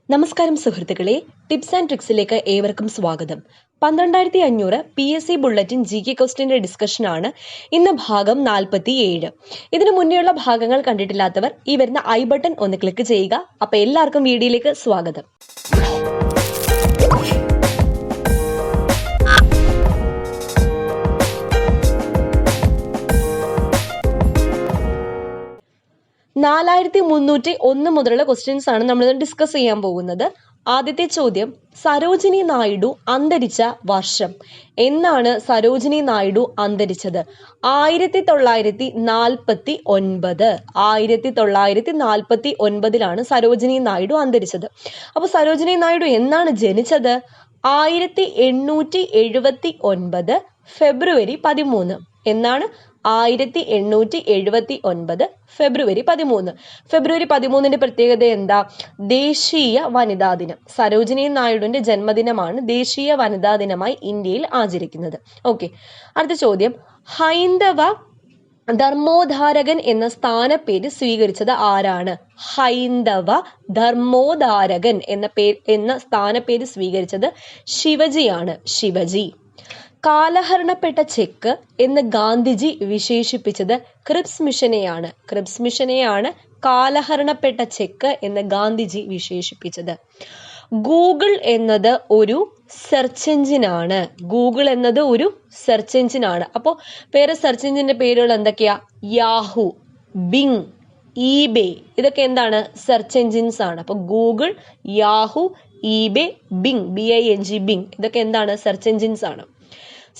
നമസ്കാരം സുഹൃത്തുക്കളെ, tips and ട്രിക്സിലേക്ക് ഏവർക്കും സ്വാഗതം. 12500 PSC ബുള്ളറ്റിൻ GK ക്വസ്റ്റ്യന്റെ ഡിസ്കഷൻ ആണ് ഇന്ന് ഭാഗം 47. ഇതിനു മുന്നേയുള്ള ഭാഗങ്ങൾ കണ്ടിട്ടില്ലാത്തവർ ഈ വരുന്ന ഐ ബട്ടൺ ഒന്ന് ക്ലിക്ക് ചെയ്യുക. അപ്പൊ എല്ലാവർക്കും വീഡിയോയിലേക്ക് സ്വാഗതം. (4301) മുതലുള്ള ക്വസ്റ്റ്യൻസ് ആണ് നമ്മൾ ഡിസ്കസ് ചെയ്യാൻ പോകുന്നത്. ആദ്യത്തെ ചോദ്യം, സരോജിനി നായിഡു അന്തരിച്ച വർഷം. എന്നാണ് സരോജിനി നായിഡു അന്തരിച്ചത്? 1949. 1949 സരോജിനി നായിഡു അന്തരിച്ചത്. അപ്പൊ സരോജിനി നായിഡു എന്നാണ് ജനിച്ചത്? 1879 ഫെബ്രുവരി 13. എന്നാണ് 1879 ഫെബ്രുവരി 13. ഫെബ്രുവരി 13ന്റെ പ്രത്യേകത എന്താ? ദേശീയ വനിതാ ദിനം. സരോജിനി നായിഡുവിന്റെ ജന്മദിനമാണ് ദേശീയ വനിതാ ദിനമായി ഇന്ത്യയിൽ ആചരിക്കുന്നത്. ഓക്കെ, അടുത്ത ചോദ്യം, ഹൈന്ദവ ധർമ്മോദ്ധാരകൻ എന്ന സ്ഥാനപ്പേര് സ്വീകരിച്ചത് ആരാണ്? ഹൈന്ദവ ധർമ്മോദ്ധാരകൻ എന്ന സ്ഥാനപ്പേര് സ്വീകരിച്ചത് ശിവജിയാണ്. ശിവജി. കാലഹരണപ്പെട്ട ചെക്ക് എന്ന് ഗാന്ധിജി വിശേഷിപ്പിച്ചത് ക്രിപ്സ് മിഷനെയാണ്. ക്രിപ്സ് മിഷനെയാണ് കാലഹരണപ്പെട്ട ചെക്ക് എന്ന് ഗാന്ധിജി വിശേഷിപ്പിച്ചത്. ഗൂഗിൾ എന്നത് ഒരു സെർച്ച് എഞ്ചിൻ ആണ്. ഗൂഗിൾ എന്നത് ഒരു സെർച്ച് എഞ്ചിൻ ആണ്. അപ്പോൾ വേറെ സെർച്ച് എഞ്ചിന്റെ പേരുകൾ എന്തൊക്കെയാ? യാഹു, ബിങ്, ഈബേ, ഇതൊക്കെ എന്താണ്? സെർച്ച് എഞ്ചിൻസ് ആണ്. അപ്പൊ Google, Yahoo, eBay, Bing, BING, Bing, ഇതൊക്കെ എന്താണ്? സെർച്ച് എഞ്ചിൻസ് ആണ്.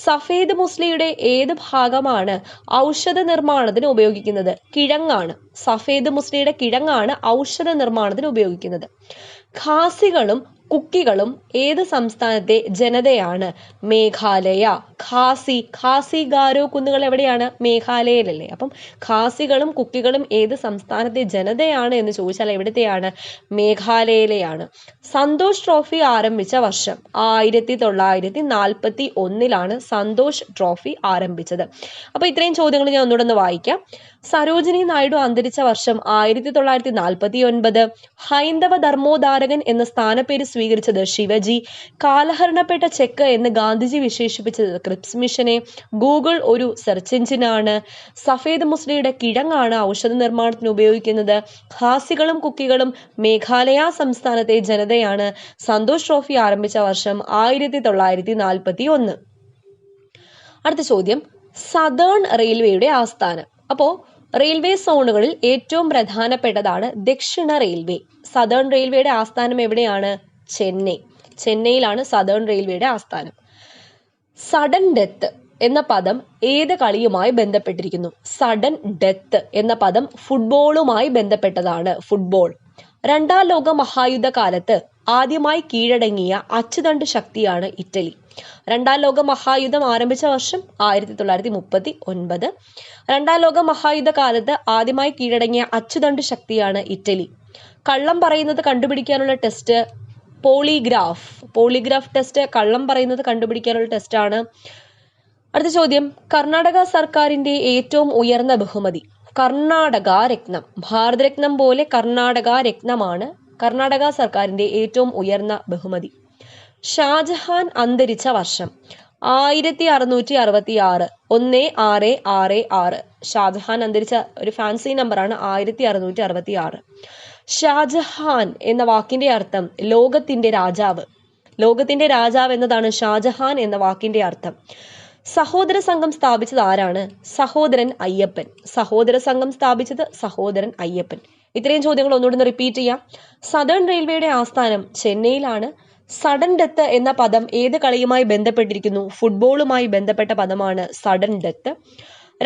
സഫേദ് മുസ്ലിയുടെ ഏത് ഭാഗമാണ് ഔഷധ നിർമ്മാണത്തിന് ഉപയോഗിക്കുന്നത്? കിഴങ്ങാണ്. സഫേദ് മുസ്ലിയുടെ കിഴങ്ങാണ് ഔഷധ നിർമ്മാണത്തിന് ഉപയോഗിക്കുന്നത്. ഖാസികളും കുക്കികളും ഏത് സംസ്ഥാനത്തെ ജനതയാണ്? മേഘാലയ. ഖാസി ഗാരോ കുന്നുകൾ എവിടെയാണ്? മേഘാലയയിലല്ലേ. അപ്പം ഖാസികളും കുക്കികളും ഏത് സംസ്ഥാനത്തെ ജനതയാണ് എന്ന് ചോദിച്ചാൽ എവിടത്തെയാണ്? മേഘാലയയിലെയാണ്. സന്തോഷ് ട്രോഫി ആരംഭിച്ച വർഷം? 1941 സന്തോഷ് ട്രോഫി ആരംഭിച്ചത്. അപ്പൊ ഇത്രയും ചോദ്യങ്ങൾ ഞാൻ ഒന്നുകൂടെ വായിക്കാം. സരോജിനി നായിഡു അന്തരിച്ച വർഷം 1949. ഹൈന്ദവ ധർമ്മോദ്ധാരകൻ എന്ന സ്ഥാനപ്പേര് സ്വീകരിച്ചത് ശിവജി. കാലഹരണപ്പെട്ട ചെക്ക് എന്ന് ഗാന്ധിജി വിശേഷിപ്പിച്ചത് ക്രിപ്സ് മിഷനെ. ഗൂഗിൾ ഒരു സെർച്ച് എഞ്ചിനാണ്. സഫേദ് മുസ്ലിയുടെ കിഴങ്ങാണ് ഔഷധ നിർമ്മാണത്തിന് ഉപയോഗിക്കുന്നത്. ഖാസികളും കുക്കികളും മേഘാലയ സംസ്ഥാനത്തെ ജനതയാണ്. സന്തോഷ് ട്രോഫി ആരംഭിച്ച വർഷം 1941. അടുത്ത ചോദ്യം, സദേൺ റെയിൽവേയുടെ ആസ്ഥാനം. അപ്പോ റെയിൽവേ സോണുകളിൽ ഏറ്റവും പ്രധാനപ്പെട്ടതാണ് ദക്ഷിണ റെയിൽവേ. സദേൺ റെയിൽവേയുടെ ആസ്ഥാനം എവിടെയാണ്? ചെന്നൈ. ചെന്നൈയിലാണ് സദേൺ റെയിൽവേയുടെ ആസ്ഥാനം. സഡൻ ഡെത്ത് എന്ന പദം ഏത് കളിയുമായി ബന്ധപ്പെട്ടിരിക്കുന്നു? സഡൻ ഡെത്ത് എന്ന പദം ഫുട്ബോളുമായി ബന്ധപ്പെട്ടതാണ്. ഫുട്ബോൾ. രണ്ടാം ലോക മഹായുദ്ധ കാലത്ത് ആദ്യമായി കീഴടങ്ങിയ അച്ചുതണ്ട് ശക്തിയാണ് ഇറ്റലി. രണ്ടാം ലോക മഹായുദ്ധം ആരംഭിച്ച വർഷം 1939. രണ്ടാം ലോക മഹായുദ്ധ കാലത്ത് ആദ്യമായി കീഴടങ്ങിയ അച്ചുതണ്ട് ശക്തിയാണ് ഇറ്റലി. കള്ളം പറയുന്നത് കണ്ടുപിടിക്കാനുള്ള ടെസ്റ്റ് പോളിഗ്രാഫ്. പോളിഗ്രാഫ് ടെസ്റ്റ് കള്ളം പറയുന്നത് കണ്ടുപിടിക്കാനുള്ള ടെസ്റ്റ് ആണ്. അടുത്ത ചോദ്യം, കർണാടക സർക്കാരിന്റെ ഏറ്റവും ഉയർന്ന ബഹുമതി? കർണാടക രത്നം. ഭാരതരത്നം പോലെ കർണാടക രത്നമാണ് കർണാടക സർക്കാരിന്റെ ഏറ്റവും ഉയർന്ന ബഹുമതി. ഷാജഹാൻ അന്തരിച്ച വർഷം? 1666. 1666. ഷാജഹാൻ അന്തരിച്ച ഒരു ഫാൻസി നമ്പറാണ് 1666. ഷാജഹാൻ എന്ന വാക്കിന്റെ അർത്ഥം ലോകത്തിന്റെ രാജാവ്. ലോകത്തിന്റെ രാജാവ് എന്നതാണ് ഷാജഹാൻ എന്ന വാക്കിന്റെ അർത്ഥം. സഹോദര സംഘം സ്ഥാപിച്ചത് ആരാണ്? സഹോദരൻ അയ്യപ്പൻ. സഹോദര സംഘം സ്ഥാപിച്ചത് സഹോദരൻ അയ്യപ്പൻ. ഇത്രയും ചോദ്യങ്ങൾ ഒന്നുകൂടി റിപ്പീറ്റ് ചെയ്യാം. സദേൺ റെയിൽവേയുടെ ആസ്ഥാനം ചെന്നൈയിലാണ്. സഡൻ ഡെത്ത് എന്ന പദം ഏത് കളിയുമായി ബന്ധപ്പെട്ടിരിക്കുന്നു? ഫുട്ബോളുമായി ബന്ധപ്പെട്ട പദമാണ് സഡൻ ഡെത്ത്.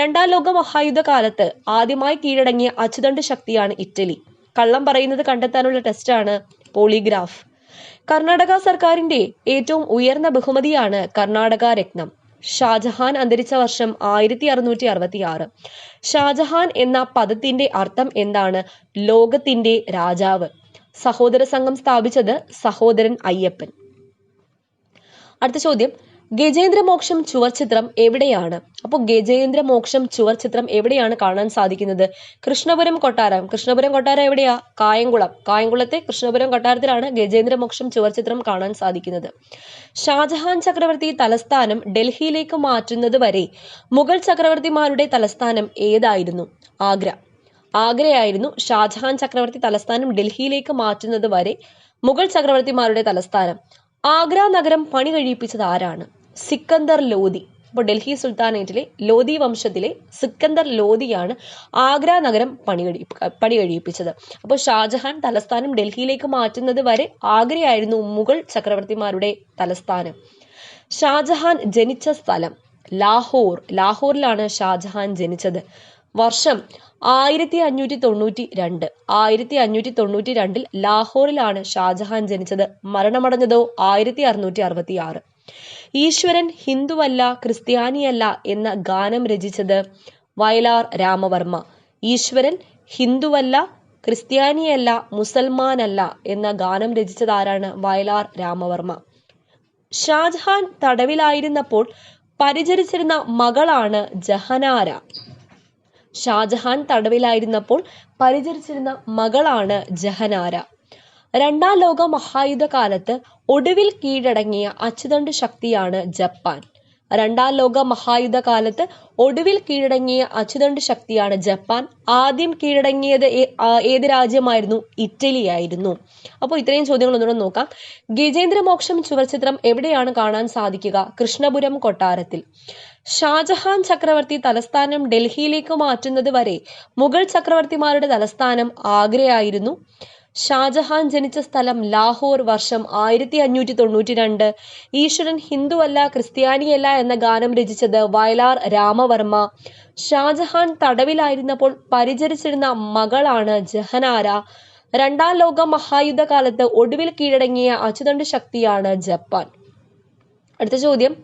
രണ്ടാം ലോക മഹായുദ്ധ കാലത്ത് ആദ്യമായി കീഴടങ്ങിയ അച്ചുതണ്ട് ശക്തിയാണ് ഇറ്റലി. കള്ളം പറയുന്നത് കണ്ടെത്താനുള്ള ടെസ്റ്റാണ് പോളിഗ്രാഫ്. കർണാടക സർക്കാരിന്റെ ഏറ്റവും ഉയർന്ന ബഹുമതിയാണ് കർണാടക രത്നം. ഷാജഹാൻ അന്തരിച്ച വർഷം 1666. ഷാജഹാൻ എന്ന പദത്തിന്റെ അർത്ഥം എന്താണ്? ലോകത്തിന്റെ രാജാവ്. സഹോദര സംഘം സ്ഥാപിച്ചത് സഹോദരൻ അയ്യപ്പൻ. അടുത്ത ചോദ്യം, ഗജേന്ദ്രമോക്ഷം ചുവർച്ചിത്രം എവിടെയാണ്? അപ്പോൾ ഗജേന്ദ്രമോക്ഷം ചുവർച്ചിത്രം എവിടെയാണ് കാണാൻ സാധിക്കുന്നത്? കൃഷ്ണപുരം കൊട്ടാരം. കൃഷ്ണപുരം കൊട്ടാരം എവിടെയാ? കായംകുളം. കായംകുളത്തെ കൃഷ്ണപുരം കൊട്ടാരത്തിലാണ് ഗജേന്ദ്രമോക്ഷം ചുവർച്ചിത്രം കാണാൻ സാധിക്കുന്നത്. ഷാജഹാൻ ചക്രവർത്തി തലസ്ഥാനം ഡൽഹിയിലേക്ക് മാറ്റുന്നത് വരെ മുഗൾ ചക്രവർത്തിമാരുടെ തലസ്ഥാനം ഏതായിരുന്നു? ആഗ്ര. ആഗ്രയായിരുന്നു ഷാജഹാൻ ചക്രവർത്തി തലസ്ഥാനം ഡൽഹിയിലേക്ക് മാറ്റുന്നത് വരെ മുഗൾ ചക്രവർത്തിമാരുടെ തലസ്ഥാനം. ആഗ്ര നഗരം പണി കഴിപ്പിച്ചത് ആരാണ്? സിക്കന്ദർ ലോധി. അപ്പോൾ ഡൽഹി സുൽത്താനേറ്റിലെ ലോധി വംശത്തിലെ സിക്കന്ദർ ലോധിയാണ് ആഗ്ര നഗരം പണി കഴിപ്പിച്ചത്. അപ്പോൾ ഷാജഹാൻ തലസ്ഥാനം ഡൽഹിയിലേക്ക് മാറ്റുന്നത് വരെ ആഗ്രയായിരുന്നു മുഗൾ ചക്രവർത്തിമാരുടെ തലസ്ഥാനം. ഷാജഹാൻ ജനിച്ച സ്ഥലം ലാഹോർ. ലാഹോറിലാണ് ഷാജഹാൻ ജനിച്ചത്. വർഷം 1592. 1592 ലാഹോറിലാണ് ഷാജഹാൻ ജനിച്ചത്. മരണമടഞ്ഞതോ 1666. ഈശ്വരൻ ഹിന്ദുവല്ല ക്രിസ്ത്യാനിയല്ല എന്ന ഗാനം രചിച്ചത് വയലാർ രാമവർമ്മ. ഈശ്വരൻ ഹിന്ദുവല്ല ക്രിസ്ത്യാനിയല്ല മുസൽമാനല്ല എന്ന ഗാനം രചിച്ചത് ആരാണ്? വയലാർ രാമവർമ്മ. ഷാജഹാൻ തടവിലായിരുന്നപ്പോൾ പരിചരിച്ചിരുന്ന മകളാണ് ജഹനാര. ഷാജഹാൻ തടവിലായിരുന്നപ്പോൾ പരിചരിച്ചിരുന്ന മകളാണ് ജഹനാര. രണ്ടാം ലോക മഹായുദ്ധകാലത്ത് ഒടുവിൽ കീഴടങ്ങിയ അച്ചുതണ്ട് ശക്തിയാണ് ജപ്പാൻ. രണ്ടാം ലോക മഹായുദ്ധകാലത്ത് ഒടുവിൽ കീഴടങ്ങിയ അച്ചുതണ്ട് ശക്തിയാണ് ജപ്പാൻ. ആദ്യം കീഴടങ്ങിയത് ഏത് രാജ്യമായിരുന്നു? ഇറ്റലി ആയിരുന്നു. അപ്പോൾ ഇത്രയും ചോദ്യങ്ങൾ ഒന്നുകൂടെ നോക്കാം. ഗജേന്ദ്രമോക്ഷം ചുവർച്ചിത്രം എവിടെയാണ് കാണാൻ സാധിക്കുക? കൃഷ്ണപുരം കൊട്ടാരത്തിൽ. ഷാജഹാൻ ചക്രവർത്തി തലസ്ഥാനം ഡൽഹിയിലേക്ക് മാറ്റുന്നത് വരെ മുഗൾ ചക്രവർത്തിമാരുടെ തലസ്ഥാനം ആഗ്രയായിരുന്നു. ഷാജഹാൻ ജനിച്ച സ്ഥലം ലാഹോർ. വർഷം 1592. ഈശ്വരൻ ഹിന്ദുവല്ല ക്രിസ്ത്യാനിയല്ല എന്ന ഗാനം രചിച്ചത് വയലാർ രാമവർമ്മ. ഷാജഹാൻ തടവിലായിരുന്നപ്പോൾ പരിചരിച്ചിരുന്ന മകളാണ് ജഹനാര. രണ്ടാം ലോക മഹായുദ്ധകാലത്ത് ഒടുവിൽ കീഴടങ്ങിയ അച്ചുതണ്ട് ശക്തിയാണ് ജപ്പാൻ. അടുത്ത ചോദ്യം,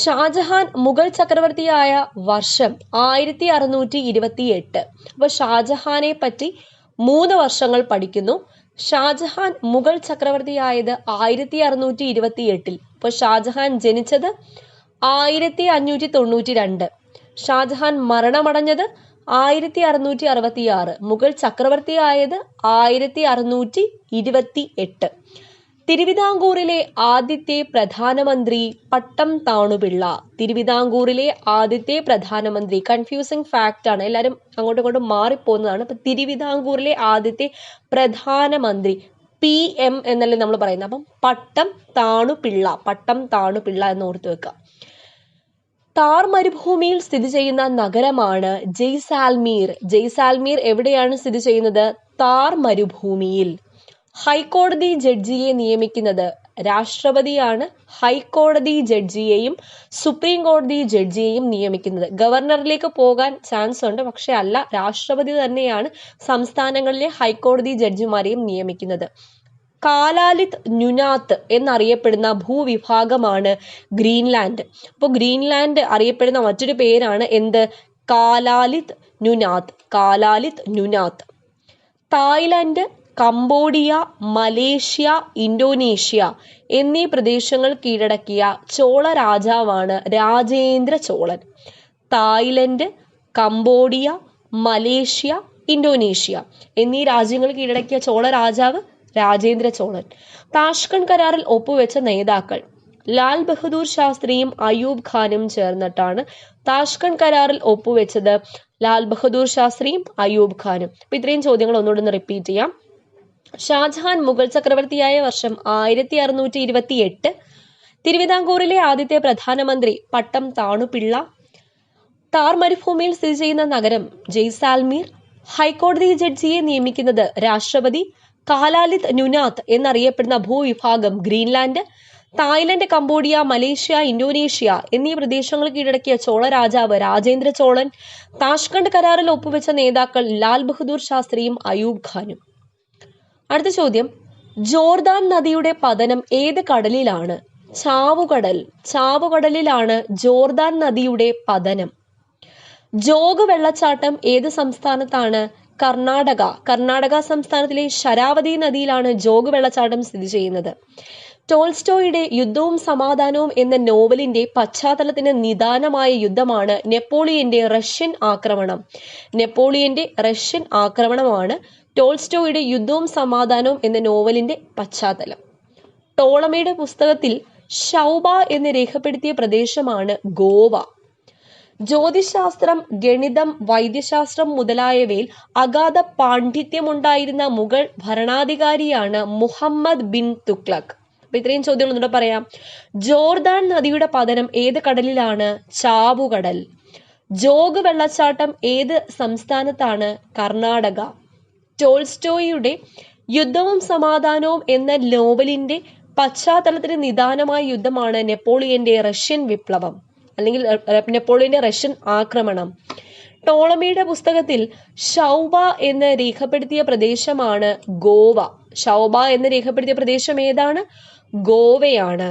ഷാജഹാൻ മുഗൾ ചക്രവർത്തിയായ വർഷം 1628. അപ്പൊ ഷാജഹാനെ പറ്റി 3 വർഷങ്ങൾ പഠിക്കുന്നു. ഷാജഹാൻ മുഗൾ ചക്രവർത്തിയായത് 1628. അപ്പൊ ഷാജഹാൻ ജനിച്ചത് 1592. ഷാജഹാൻ മരണമടഞ്ഞത് 1666. മുഗൾ ചക്രവർത്തിയായത് 1628. തിരുവിതാംകൂറിലെ ആദ്യത്തെ പ്രധാനമന്ത്രി പട്ടം താണുപിള്ള. തിരുവിതാംകൂറിലെ ആദ്യത്തെ പ്രധാനമന്ത്രി, കൺഫ്യൂസിംഗ് ഫാക്ട് ആണ്, എല്ലാവരും അങ്ങോട്ടും ഇങ്ങോട്ടും മാറിപ്പോകുന്നതാണ്. അപ്പൊ തിരുവിതാംകൂറിലെ ആദ്യത്തെ പ്രധാനമന്ത്രി PM എന്നല്ലേ നമ്മൾ പറയുന്നത്. അപ്പം പട്ടം താണുപിള്ള എന്ന് ഓർത്തു വെക്കുക. താർ മരുഭൂമിയിൽ സ്ഥിതി ചെയ്യുന്ന നഗരമാണ് ജയ്സാൽമീർ. ജയ്സാൽമീർ എവിടെയാണ് സ്ഥിതി ചെയ്യുന്നത്? താർ മരുഭൂമിയിൽ. ഹൈക്കോടതി ജഡ്ജിയെ നിയമിക്കുന്നത് രാഷ്ട്രപതിയാണ്. ഹൈക്കോടതി ജഡ്ജിയെയും സുപ്രീം കോടതി ജഡ്ജിയെയും നിയമിക്കുന്നത്. ഗവർണറിലേക്ക് പോകാൻ ചാൻസ് ഉണ്ട്, പക്ഷെ അല്ല, രാഷ്ട്രപതി തന്നെയാണ് സംസ്ഥാനങ്ങളിലെ ഹൈക്കോടതി ജഡ്ജിമാരെയും നിയമിക്കുന്നത്. കാലാലിത് ന്യൂനാത്ത് എന്നറിയപ്പെടുന്ന ഭൂവിഭാഗമാണ് ഗ്രീൻലാൻഡ്. അപ്പോൾ ഗ്രീൻലാൻഡ് അറിയപ്പെടുന്ന മറ്റൊരു പേരാണ് എന്ത്? കാലാലിത് ന്യൂനാത്ത്. തായ്ലൻഡ്, കംബോഡിയ, മലേഷ്യ, ഇന്തോനേഷ്യ എന്നീ പ്രദേശങ്ങൾ കീഴടക്കിയ ചോള രാജാവാണ് രാജേന്ദ്ര ചോളൻ. തായ്ലൻഡ്, കംബോഡിയ, മലേഷ്യ, ഇന്തോനേഷ്യ എന്നീ രാജ്യങ്ങൾ കീഴടക്കിയ ചോള രാജാവ് രാജേന്ദ്ര ചോളൻ. താഷ്കണ്ട് കരാറിൽ ഒപ്പുവെച്ച നേതാക്കൾ ലാൽ ബഹദൂർ ശാസ്ത്രിയും അയൂബ് ഖാനും ചേർന്നിട്ടാണ് താഷ്കണ്ട് കരാറിൽ ഒപ്പുവെച്ചത്. ലാൽ ബഹദൂർ ശാസ്ത്രിയും അയൂബ് ഖാനും. അപ്പൊ ഇത്രയും ചോദ്യങ്ങൾ ഒന്നുകൂടെ റിപ്പീറ്റ് ചെയ്യാം. ഷാജഹാൻ മുഗൾ ചക്രവർത്തിയായ വർഷം 1628. തിരുവിതാംകൂറിലെ ആദ്യത്തെ പ്രധാനമന്ത്രി പട്ടം താണുപിള്ള. താർ മരുഭൂമിയിൽ സ്ഥിതി ചെയ്യുന്ന നഗരം ജയ്സാൽമീർ. ഹൈക്കോടതി ജഡ്ജിയെ നിയമിക്കുന്നത് രാഷ്ട്രപതി. കാലാലിത് ന്യൂനാത്ത് എന്നറിയപ്പെടുന്ന ഭൂവിഭാഗം Greenland. Thailand, Cambodia, Malaysia, Indonesia എന്നീ പ്രദേശങ്ങൾ കീഴടക്കിയ ചോള രാജാവ് രാജേന്ദ്ര ചോളൻ. താഷ്കണ്ട് കരാറിൽ ഒപ്പുവെച്ച നേതാക്കൾ ലാൽ ബഹദൂർ ശാസ്ത്രിയും അയൂബ് ഖാനും. അടുത്ത ചോദ്യം, ജോർദാൻ നദിയുടെ പതനം ഏത് കടലിലാണ്? ചാവുകടലിലാണ് ജോർദാൻ നദിയുടെ പതനം. ജോഗ് വെള്ളച്ചാട്ടം ഏത് സംസ്ഥാനത്താണ്? കർണാടക സംസ്ഥാനത്തിലെ ശരാവതി നദിയിലാണ് ജോഗ് വെള്ളച്ചാട്ടം സ്ഥിതി ചെയ്യുന്നത്. ടോൾസ്റ്റോയുടെ യുദ്ധവും സമാധാനവും എന്ന നോവലിന്റെ പശ്ചാത്തലത്തിന് നിദാനമായ യുദ്ധമാണ് നെപ്പോളിയന്റെ റഷ്യൻ ആക്രമണം. നെപ്പോളിയന്റെ റഷ്യൻ ആക്രമണമാണ് ടോൾസ്റ്റോയുടെ യുദ്ധവും സമാധാനവും എന്ന നോവലിന്റെ പശ്ചാത്തലം. ടോളമിയുടെ പുസ്തകത്തിൽ ഷൗബ എന്ന് രേഖപ്പെടുത്തിയ പ്രദേശമാണ് ഗോവ. ജ്യോതിശാസ്ത്രം, ഗണിതം, വൈദ്യശാസ്ത്രം മുതലായവയിൽ അഗാധ പാണ്ഡിത്യമുണ്ടായിരുന്ന മുഗൾ ഭരണാധികാരിയാണ് മുഹമ്മദ് ബിൻ തുഗ്ലക്. അപ്പൊ ഇത്രയും ചോദ്യങ്ങൾ ഒന്നുകൂടെ പറയാം. ജോർദാൻ നദിയുടെ പതനം ഏത് കടലിലാണ്? ചാവുകടൽ. ജോഗ് വെള്ളച്ചാട്ടം ഏത് സംസ്ഥാനത്താണ്? കർണാടക. ടോൾസ്റ്റോയുടെ യുദ്ധവും സമാധാനവും എന്ന നോവലിന്റെ പശ്ചാത്തലത്തിന് നിദാനമായ യുദ്ധമാണ് നെപ്പോളിയന്റെ റഷ്യൻ വിപ്ലവം അല്ലെങ്കിൽ നെപ്പോളിയന്റെ റഷ്യൻ ആക്രമണം. ടോളമിയുടെ പുസ്തകത്തിൽ ഷൗബ എന്ന് രേഖപ്പെടുത്തിയ പ്രദേശമാണ് ഗോവ. ഷൗബ എന്ന് രേഖപ്പെടുത്തിയ പ്രദേശം ഏതാണ്? ഗോവയാണ്.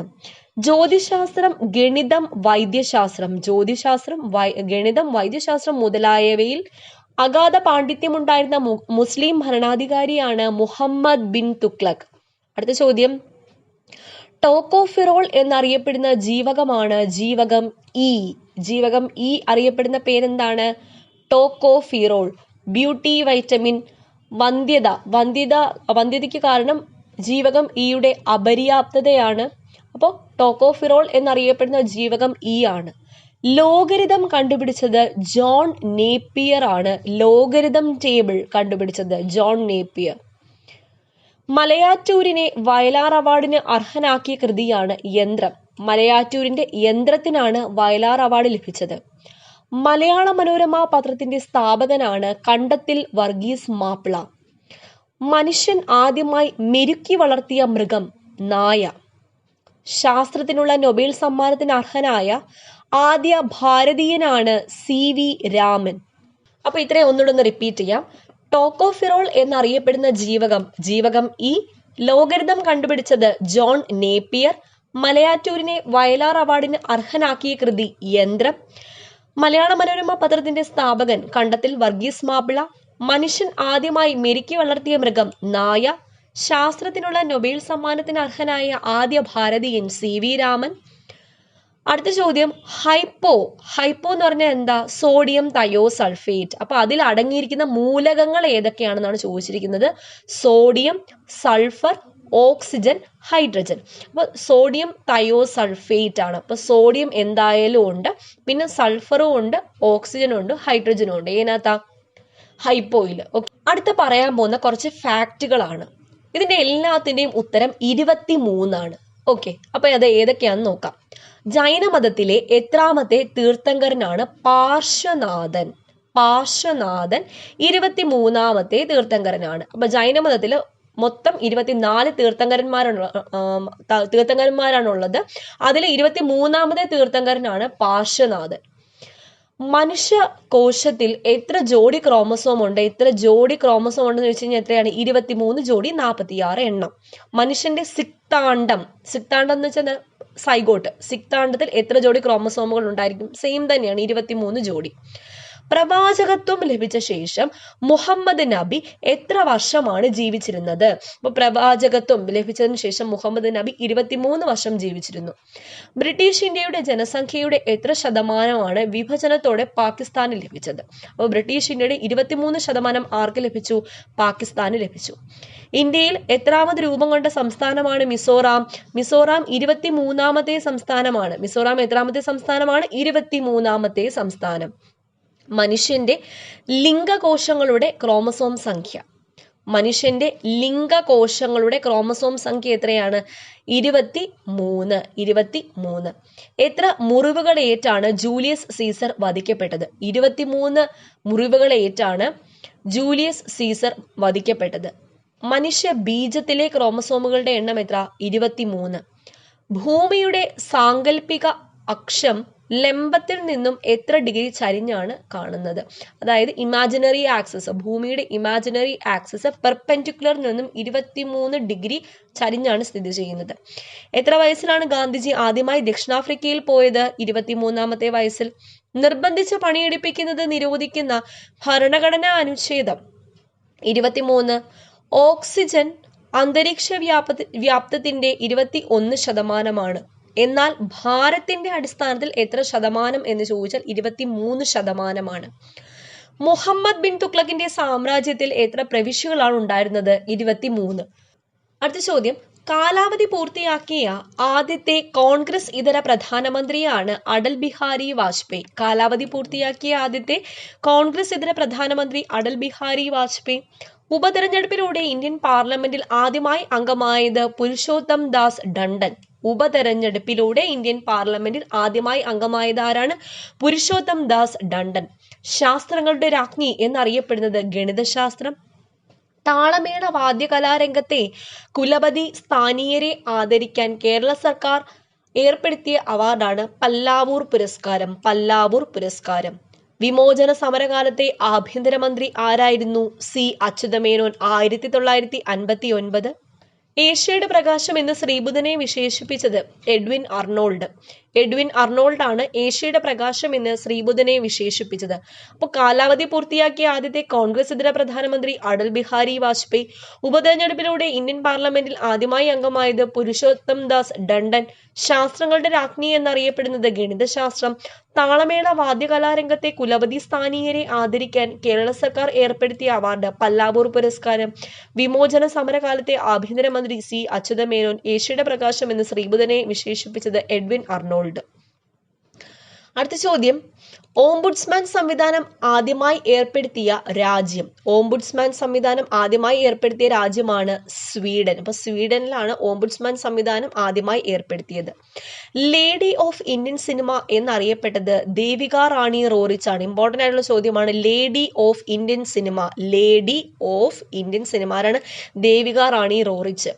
ജ്യോതിശാസ്ത്രം, ഗണിതം, വൈദ്യശാസ്ത്രം, ഗണിതം, വൈദ്യശാസ്ത്രം മുതലായവയിൽ അഗാധ പാണ്ഡിത്യമുണ്ടായിരുന്ന മുസ്ലിം ഭരണാധികാരിയാണ് മുഹമ്മദ് ബിൻ തുഗ്ലക്. അടുത്ത ചോദ്യം, ടോക്കോഫിറോൾ എന്നറിയപ്പെടുന്ന ജീവകമാണ് ജീവകം ഇ. ജീവകം ഇ അറിയപ്പെടുന്ന പേരെന്താണ്? ടോക്കോഫിറോൾ. ബ്യൂട്ടി, വൈറ്റമിൻ, വന്ധ്യതയ്ക്ക് കാരണം ജീവകം ഇയുടെ അപര്യാപ്തതയാണ്. അപ്പോൾ ടോക്കോഫിറോൾ എന്നറിയപ്പെടുന്ന ജീവകം ഇ ആണ്. ലോഗരിതം കണ്ടുപിടിച്ചത് ജോൺ നേപ്പിയർ ആണ്. ലോഗരിതം ടേബിൾ കണ്ടുപിടിച്ചത് ജോൺ നേപ്പിയർ. മലയാറ്റൂരിനെ വയലാർ അവാർഡിന് അർഹനാക്കിയ കൃതിയാണ് യന്ത്രം. മലയാറ്റൂരിന്റെ യന്ത്രത്തിനാണ് വയലാർ അവാർഡ് ലഭിച്ചത്. മലയാള മനോരമ പത്രത്തിന്റെ സ്ഥാപകനാണ് കണ്ടത്തിൽ വർഗീസ് മാപ്പിള. മനുഷ്യൻ ആദ്യമായി മെരുക്കി വളർത്തിയ മൃഗം നായ. ശാസ്ത്രത്തിനുള്ള നൊബേൽ സമ്മാനത്തിന് അർഹനായ ആദ്യ ഭാരതീയനാണ് CV രാമൻ. അപ്പൊ ഇത്രയും ഒന്നുകൂടെ ഒന്ന് റിപ്പീറ്റ് ചെയ്യാം. ടോക്കോഫിറോൾ എന്നറിയപ്പെടുന്ന ജീവകം ഇ. ലോഗരിതം കണ്ടുപിടിച്ചത് ജോൺ നേപ്പിയർ. മലയാറ്റൂരിനെ വയലാർ അവാർഡിന് അർഹനാക്കിയ കൃതി യന്ത്രം. മലയാള മനോരമ പത്രത്തിന്റെ സ്ഥാപകൻ കണ്ടത്തിൽ വർഗീസ് മാപ്പിള. മനുഷ്യൻ ആദ്യമായി മെരുക്കി വളർത്തിയ മൃഗം നായ. ശാസ്ത്രത്തിനുള്ള നൊബേൽ സമ്മാനത്തിന് അർഹനായ ആദ്യ ഭാരതീയൻ CV രാമൻ. അടുത്ത ചോദ്യം, ഹൈപ്പോ എന്ന് പറഞ്ഞാൽ എന്താ? Sodium thiosulphate. അപ്പൊ അതിൽ അടങ്ങിയിരിക്കുന്ന മൂലകങ്ങൾ ഏതൊക്കെയാണെന്നാണ് ചോദിച്ചിരിക്കുന്നത്. Sodium, sulphur, oxygen, hydrogen. അപ്പൊ സോഡിയം തയോസൾഫേറ്റ് ആണ്. അപ്പൊ സോഡിയം എന്തായാലും ഉണ്ട്, പിന്നെ സൾഫറും ഉണ്ട്, ഓക്സിജനും ഉണ്ട്, ഹൈഡ്രജനും ഉണ്ട്. ഏതിനകത്താ? ഹൈപ്പോയിൽ. ഓക്കെ, അടുത്ത പറയാൻ പോകുന്ന കുറച്ച് ഫാക്റ്റുകളാണ്. ഇതിന്റെ എല്ലാത്തിന്റെയും ഉത്തരം 23 ആണ്. ഓക്കെ, അപ്പൊ അത് ഏതൊക്കെയാണെന്ന് നോക്കാം. ജൈനമതത്തിലെ എത്രാമത്തെ തീർത്ഥങ്കരനാണ്? പാർശ്വനാഥൻ. 23ാമത്തെ തീർത്ഥങ്കരനാണ്. അപ്പൊ ജൈനമതത്തില് മൊത്തം 24 തീർത്ഥങ്കരന്മാരാണുള്ളത്. അതിൽ 23ാമത്തെ തീർത്ഥങ്കരനാണ് പാർശ്വനാഥൻ. മനുഷ്യ കോശത്തിൽ എത്ര ജോഡി ക്രോമസോം ഉണ്ട്? ഉണ്ടെന്ന് വെച്ച് കഴിഞ്ഞാൽ എത്രയാണ്? 23 ജോഡി, 46 എണ്ണം. മനുഷ്യന്റെ സിക്താണ്ഡം എന്ന് വെച്ചാൽ സൈഗോട്ട്. സിക്താണ്ഡത്തിൽ എത്ര ജോഡി ക്രോമസോമുകൾ ഉണ്ടായിരിക്കും? സെയിം തന്നെയാണ്, 23 ജോഡി. പ്രവാചകത്വം ലഭിച്ച ശേഷം മുഹമ്മദ് നബി എത്ര വർഷമാണ് ജീവിച്ചിരുന്നത്? അപ്പൊ പ്രവാചകത്വം ലഭിച്ചതിന് ശേഷം മുഹമ്മദ് നബി 23 വർഷം ജീവിച്ചിരുന്നു. ബ്രിട്ടീഷ് ഇന്ത്യയുടെ ജനസംഖ്യയുടെ എത്ര ശതമാനമാണ് വിഭജനത്തോടെ പാകിസ്ഥാന് ലഭിച്ചത്? അപ്പോൾ ബ്രിട്ടീഷ് ഇന്ത്യയുടെ 23% ആർക്ക് ലഭിച്ചു? പാകിസ്ഥാന് ലഭിച്ചു. ഇന്ത്യയിൽ എത്രാമത് രൂപം കൊണ്ട സംസ്ഥാനമാണ് മിസോറാം? മിസോറാം 23ാമത്തെ സംസ്ഥാനമാണ്. മിസോറാം എത്രാമത്തെ സംസ്ഥാനമാണ്? 23ാമത്തെ സംസ്ഥാനം. മനുഷ്യന്റെ ലിംഗകോശങ്ങളുടെ ക്രോമസോം സംഖ്യ. മനുഷ്യന്റെ ലിംഗകോശങ്ങളുടെ ക്രോമസോം സംഖ്യ എത്രയാണ്? 23. എത്ര മുറിവുകളേറ്റാണ് ജൂലിയസ് സീസർ വധിക്കപ്പെട്ടത്? 23 മുറിവുകളേറ്റാണ് ജൂലിയസ് സീസർ വധിക്കപ്പെട്ടത്. മനുഷ്യ ബീജത്തിലെ ക്രോമസോമുകളുടെ എണ്ണം എത്ര? 23. ഭൂമിയുടെ സാങ്കല്പിക അക്ഷം ലംബത്തിൽ നിന്നും എത്ര ഡിഗ്രി ചരിഞ്ഞാണ് കാണുന്നത്? അതായത് ഇമാജിനറി ആക്സിസ്, ഭൂമിയുടെ ഇമാജിനറി ആക്സിസ് പെർപെൻഡിക്കുലറിൽ നിന്നും 23 ഡിഗ്രി ചരിഞ്ഞാണ് സ്ഥിതി ചെയ്യുന്നത്. എത്ര വയസ്സിലാണ് ഗാന്ധിജി ആദ്യമായി ദക്ഷിണാഫ്രിക്കയിൽ പോയത്? 23ാമത്തെ വയസ്സിൽ. നിർബന്ധിച്ച് പണിയെടുപ്പിക്കുന്നത് നിരോധിക്കുന്ന ഭരണഘടനാ അനുച്ഛേദം? 23. അന്തരീക്ഷ വ്യാപ്തത്തിന്റെ 21%. എന്നാൽ ഭാരത്തിന്റെ അടിസ്ഥാനത്തിൽ എത്ര ശതമാനം എന്ന് ചോദിച്ചാൽ 23%. മുഹമ്മദ് ബിൻ തുഗ്ലക്കിന്റെ സാമ്രാജ്യത്തിൽ എത്ര പ്രവിശ്യകളാണ് ഉണ്ടായിരുന്നത്? 23. അടുത്ത ചോദ്യം, കാലാവധി പൂർത്തിയാക്കിയ ആദ്യത്തെ കോൺഗ്രസ് ഇതര പ്രധാനമന്ത്രിയാണ് അടൽ ബിഹാരി വാജ്പേയി. കാലാവധി പൂർത്തിയാക്കിയ ആദ്യത്തെ കോൺഗ്രസ് ഇതര പ്രധാനമന്ത്രി അടൽ ബിഹാരി വാജ്പേയി. ഉപതെരഞ്ഞെടുപ്പിലൂടെ ഇന്ത്യൻ പാർലമെന്റിൽ ആദ്യമായി അംഗമായത് പുരുഷോത്തം ദാസ് ടണ്ടൻ. ഉപതെരഞ്ഞെടുപ്പിലൂടെ ഇന്ത്യൻ പാർലമെന്റിൽ ആദ്യമായി അംഗമായത് ആരാണ്? പുരുഷോത്തം ദാസ് ടണ്ടൻ. ശാസ്ത്രങ്ങളുടെ രാജ്ഞി എന്നറിയപ്പെടുന്നത് ഗണിതശാസ്ത്രം. താളമേള വാദ്യകലാരംഗത്തെ കുലപതി സ്ഥാനീയരെ ആദരിക്കാൻ കേരള സർക്കാർ ഏർപ്പെടുത്തിയ അവാർഡാണ് പല്ലാവൂർ പുരസ്കാരം. പല്ലാവൂർ പുരസ്കാരം. വിമോചന സമരകാലത്തെ ആഭ്യന്തരമന്ത്രി ആരായിരുന്നു? സി അച്യുതമേനോൻ. 1959. ഏഷ്യയുടെ പ്രകാശം എന്ന് ശ്രീബുധനെ വിശേഷിപ്പിച്ചത് എഡ്വിൻ അർണോൾഡ്. എഡ്വിൻ അർണോൾഡ് ആണ് ഏഷ്യയുടെ പ്രകാശം എന്ന് ശ്രീബുധനെ വിശേഷിപ്പിച്ചത്. അപ്പോൾ കാലാവധി പൂർത്തിയാക്കിയ ആദ്യത്തെ കോൺഗ്രസ് ഇതര പ്രധാനമന്ത്രി അടൽ ബിഹാരി വാജ്പേയി. ഉപതെരഞ്ഞെടുപ്പിലൂടെ ഇന്ത്യൻ പാർലമെന്റിൽ ആദ്യമായി അംഗമായത് പുരുഷോത്തം ദാസ് ടണ്ടൻ. ശാസ്ത്രങ്ങളുടെ രാജ്ഞി എന്നറിയപ്പെടുന്നത് ഗണിതശാസ്ത്രം. താളമേള വാദ്യകലാരംഗത്തെ കുലപതി സ്ഥാനീയരെ ആദരിക്കാൻ കേരള സർക്കാർ ഏർപ്പെടുത്തിയ അവാർഡ് പല്ലാവൂർ പുരസ്കാരം. വിമോചന സമരകാലത്തെ ആഭ്യന്തരമന്ത്രി സി അച്യുതമേനോൻ. ഏഷ്യയുടെ പ്രകാശം എന്ന് ശ്രീബുധനെ വിശേഷിപ്പിച്ചത് എഡ്വിൻ അർണോൾഡ്. അടുത്ത ചോദ്യം, ഓംബുഡ്സ്മാൻ സംവിധാനം ആദ്യമായി ഏർപ്പെടുത്തിയ രാജ്യം. ഓംബുഡ്സ്മാൻ സംവിധാനം ആദ്യമായി ഏർപ്പെടുത്തിയ രാജ്യമാണ് സ്വീഡൻ. അപ്പൊ സ്വീഡനിലാണ് ഓംബുഡ്സ്മാൻ സംവിധാനം ആദ്യമായി ഏർപ്പെടുത്തിയത്. ലേഡി ഓഫ് ഇന്ത്യൻ സിനിമ എന്നറിയപ്പെട്ടത് ദേവിക റാണി റോറിച്ച് ആണ്. ഇമ്പോർട്ടന്റ് ആയിട്ടുള്ള ചോദ്യമാണ്. Lady of Indian cinema. Lady of Indian cinema ആരാണ്? ദേവിക റാണി റോറിച്ച്.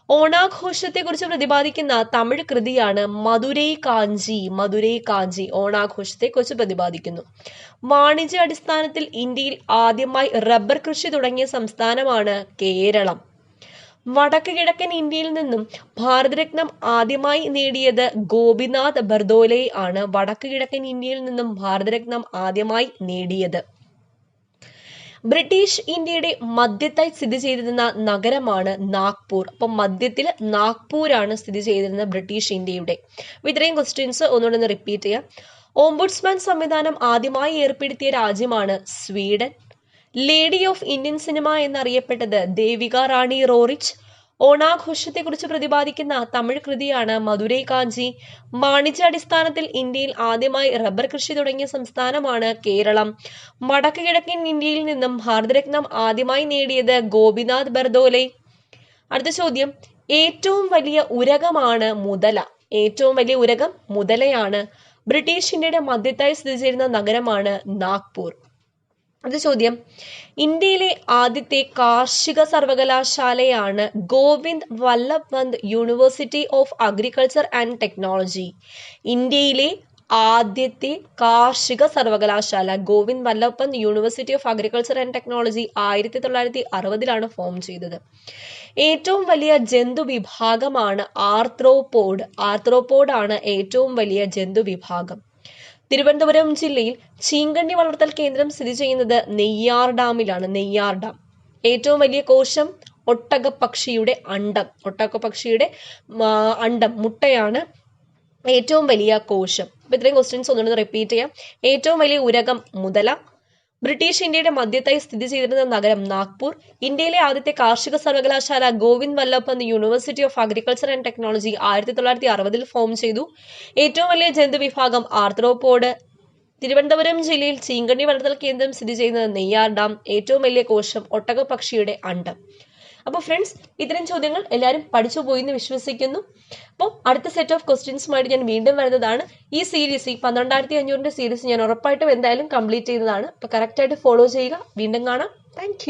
ഓണാഘോഷത്തെ കുറിച്ച് പ്രതിപാദിക്കുന്ന തമിഴ് കൃതിയാണ് മധുരൈ കാഞ്ചി. മധുരൈ കാഞ്ചി ഓണാഘോഷത്തെ കുറിച്ച് പ്രതിപാദിക്കുന്നു. വാണിജ്യ അടിസ്ഥാനത്തിൽ ഇന്ത്യയിൽ ആദ്യമായി റബ്ബർ കൃഷി തുടങ്ങിയ സംസ്ഥാനമാണ് കേരളം. വടക്ക് കിഴക്കൻ ഇന്ത്യയിൽ നിന്നും ഭാരതരത്നം ആദ്യമായി നേടിയത് ഗോപിനാഥ് ബർദോലെ ആണ്. വടക്ക് കിഴക്കൻ ഇന്ത്യയിൽ നിന്നും ഭാരതരത്നം ആദ്യമായി നേടിയത്. ബ്രിട്ടീഷ് ഇന്ത്യയുടെ മധ്യത്തായി സ്ഥിതി ചെയ്തിരുന്ന നഗരമാണ് നാഗ്പൂർ. അപ്പൊ മധ്യത്തിൽ നാഗ്പൂരാണ് സ്ഥിതി ചെയ്തിരുന്നത് ബ്രിട്ടീഷ് ഇന്ത്യയുടെ. ഇത്രയും ക്വസ്റ്റ്യൻസ് ഒന്നുകൂടെ റിപ്പീറ്റ് ചെയ്യാം. ഓംബുഡ്സ്മാൻ സംവിധാനം ആദ്യമായി ഏർപ്പെടുത്തിയ രാജ്യമാണ് Sweden. Lady of Indian cinema എന്നറിയപ്പെട്ടത് ദേവിക റാണി റോറിച്ച്. ഓണാഘോഷത്തെ കുറിച്ച് പ്രതിപാദിക്കുന്ന തമിഴ് കൃതിയാണ് മധുരൈ കാഞ്ചി. വാണിജ്യാടിസ്ഥാനത്തിൽ ഇന്ത്യയിൽ ആദ്യമായി റബ്ബർ കൃഷി തുടങ്ങിയ സംസ്ഥാനമാണ് കേരളം. വടക്ക് കിഴക്കൻ ഇന്ത്യയിൽ നിന്നും ഭാരതരത്നം ആദ്യമായി നേടിയത് ഗോപിനാഥ് ബർദോലെ. അടുത്ത ചോദ്യം, ഏറ്റവും വലിയ ഉരകമാണ് മുതല. ഏറ്റവും വലിയ ഉരകം മുതലയാണ്. ബ്രിട്ടീഷ് ഇന്ത്യയുടെ മധ്യത്തായി സ്ഥിതി ചെയ്യുന്ന നഗരമാണ് നാഗ്പൂർ. അടുത്ത ചോദ്യം, ഇന്ത്യയിലെ ആദ്യത്തെ കാർഷിക സർവകലാശാലയാണ് ഗോവിന്ദ് വല്ലഭ് പന്ത് university of agriculture and technology. ഇന്ത്യയിലെ ആദ്യത്തെ കാർഷിക സർവകലാശാല ഗോവിന്ദ് വല്ലഭ് പന്ത് university of agriculture and technology 1960 form ചെയ്തത്. ഏറ്റവും വലിയ ജന്തു വിഭാഗമാണ് ആർത്രോപോഡ്. ആർത്രോപോഡ് ആണ് ഏറ്റവും വലിയ ജന്തു വിഭാഗം. തിരുവനന്തപുരം ജില്ലയിൽ ചീങ്കണ്ണി വളർത്തൽ കേന്ദ്രം സ്ഥിതി ചെയ്യുന്നത് നെയ്യാർ ഡാമിലാണ്. നെയ്യാർ ഡാം. ഏറ്റവും വലിയ കോശം ഒട്ടകപ്പക്ഷിയുടെ അണ്ഡം. ഒട്ടകപ്പക്ഷിയുടെ അണ്ഡം മുട്ടയാണ് ഏറ്റവും വലിയ കോശം. അപ്പൊ ഇത്രയും ക്വസ്റ്റ്യൻസ് ഒന്നുകൂടെ റിപ്പീറ്റ് ചെയ്യാം. ഏറ്റവും വലിയ ഉരകം മുതല. ബ്രിട്ടീഷ് ഇന്ത്യയുടെ മധ്യത്തായി സ്ഥിതി ചെയ്തിരുന്ന നഗരം നാഗ്പൂർ. ഇന്ത്യയിലെ ആദ്യത്തെ കാർഷിക സർവകലാശാല ഗോവിന്ദ് വല്ലഭ് പന്ത് university of agriculture and technology 1960 form ചെയ്തു. ഏറ്റവും വലിയ ജന്തു വിഭാഗം ആർത്രോപോഡ്. തിരുവനന്തപുരം ജില്ലയിൽ ചീങ്കണ്ണി വളർത്തൽ കേന്ദ്രം സ്ഥിതി ചെയ്യുന്നത് നെയ്യാർ ഡാം. ഏറ്റവും വലിയ കോശം ഒട്ടകപ്പക്ഷിയുടെ അണ്ഡം. അപ്പോൾ ഫ്രണ്ട്സ്, ഇത്തരം ചോദ്യങ്ങൾ എല്ലാവരും പഠിച്ചു പോയി എന്ന് വിശ്വസിക്കുന്നു. അപ്പോൾ അടുത്ത സെറ്റ് ഓഫ് ക്വസ്റ്റ്യൻസുമായിട്ട് ഞാൻ വീണ്ടും വരുന്നതാണ്. ഈ സീരീസ്, ഈ 12500 സീരീസ് ഞാൻ ഉറപ്പായിട്ടും എന്തായാലും കംപ്ലീറ്റ് ചെയ്യുന്നതാണ്. അപ്പോൾ കറക്റ്റായിട്ട് ഫോളോ ചെയ്യുക. വീണ്ടും കാണാം. താങ്ക്